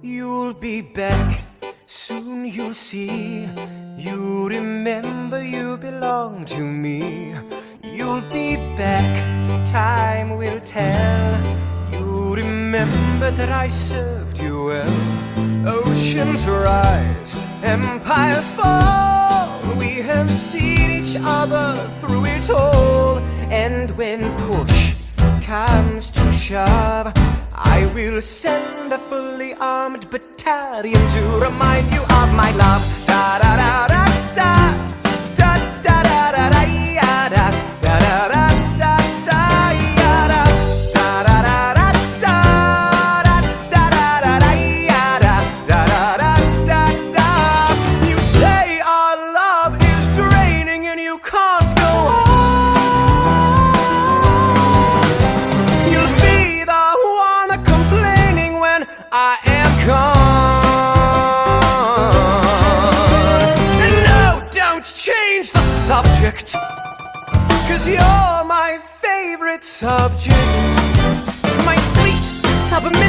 You'll be back, soon you'll see. You remember you belong to me. You'll be back, time will tell. You remember that I served you well. Oceans rise, empires fall. We have seen each other through it all. And when push comes to shove, I will send a fully armed battalion to remind you of my love. Da da da da da, da da da da da, ya da, da da da da da, ya da, da da da da da, da da da da, ya da, da da da da. You say our love is draining and you can't go on. I am gone. And no, don't change the subject, 'cause you're my favorite subject. My sweet submissive